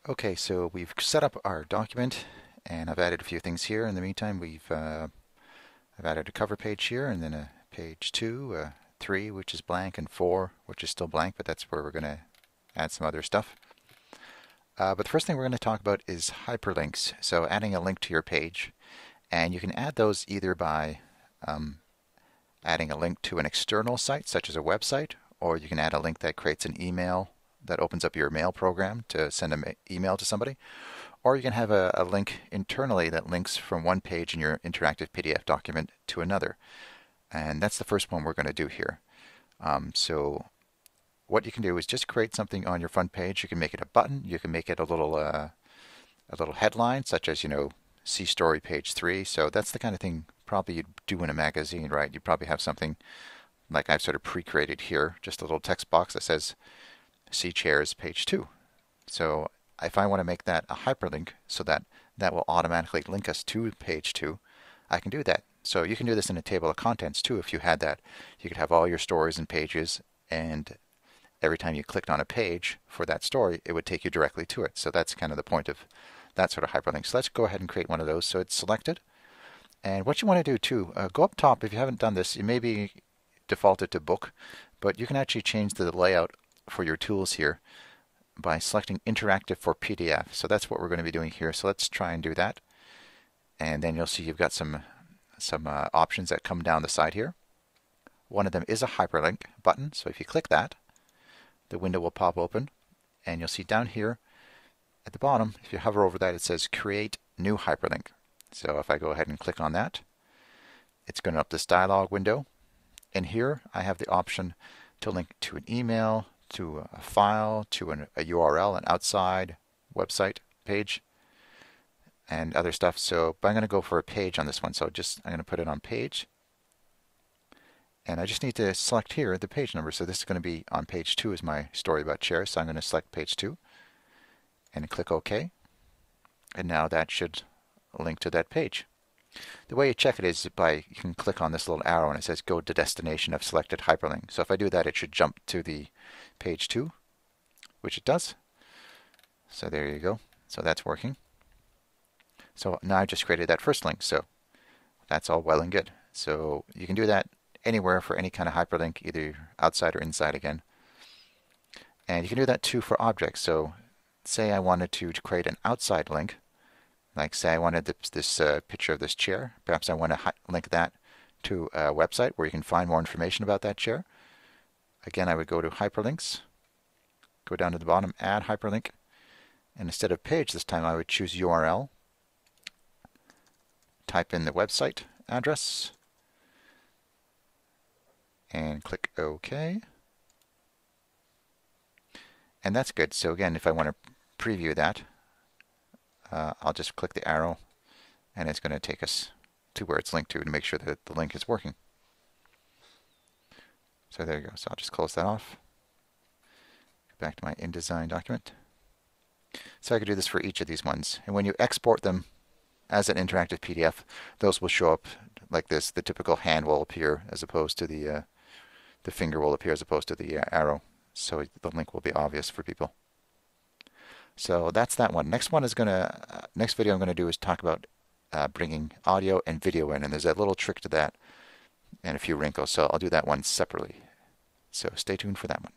Okay, so we've set up our document, and I've added a few things here. In the meantime, I've added a cover page here, and then a page 2, 3, which is blank, and 4, which is still blank, but that's where we're going to add some other stuff. But the first thing we're going to talk about is hyperlinks. So adding a link to your page, and you can add those either by adding a link to an external site, such as a website, or you can add a link that creates an email that opens up your mail program to send an email to somebody, or you can have a link internally that links from one page in your interactive PDF document to another. And that's the first one we're going to do here. So what you can do is just create something on your front page. You can make it a button. You can make it a little headline, such as, see story page 3. So that's the kind of thing probably you'd do in a magazine, right? You probably have something like I've sort of pre-created here, just a little text box that says see chairs page 2. So if I want to make that a hyperlink so that that will automatically link us to page 2, I can do that. So you can do this in a table of contents too if you had that. You could have all your stories and pages, and every time you clicked on a page for that story, it would take you directly to it. So that's kind of the point of that sort of hyperlink. So let's go ahead and create one of those. So it's selected. And what you want to do too, go up top. If you haven't done this, you may be defaulted to book, but you can actually change the layout for your tools here by selecting interactive for PDF. So that's what we're going to be doing here. So let's try and do that. And then you'll see you've got some options that come down the side here. One of them is a hyperlink button. So if you click that, the window will pop open, and you'll see down here at the bottom, if you hover over that, it says create new hyperlink. So if I go ahead and click on that, it's going to open up this dialog window. And here I have the option to link to an email, to a file, to a URL, an outside website page, and other stuff. So, but I'm going to go for a page on this one. So I'm going to put it on page. And I just need to select here the page number. So this is going to be on page 2 is my story about chairs. So I'm going to select page 2 and click OK. And now that should link to that page. The way you check it is you can click on this little arrow and it says go to destination of selected hyperlink. So if I do that, it should jump to the page 2, which it does. So there you go. So that's working. So now I just created that first link. So that's all well and good. So you can do that anywhere for any kind of hyperlink, either outside or inside again. And you can do that too for objects. So say I wanted to create an outside link. Like say I wanted this picture of this chair. Perhaps I want to link that to a website where you can find more information about that chair. Again, I would go to hyperlinks, go down to the bottom, add hyperlink, and instead of page this time I would choose URL, type in the website address, and click OK. And that's good. So again, if I want to preview that, I'll just click the arrow, and it's going to take us to where it's linked to make sure that the link is working. So there you go. So I'll just close that off. Go back to my InDesign document. So I could do this for each of these ones. And when you export them as an interactive PDF, those will show up like this. The typical hand will appear as opposed to the finger will appear as opposed to the arrow. So the link will be obvious for people. So that's that one. Next video I'm going to do is talk about bringing audio and video in, and there's a little trick to that and a few wrinkles. So I'll do that one separately. So stay tuned for that one.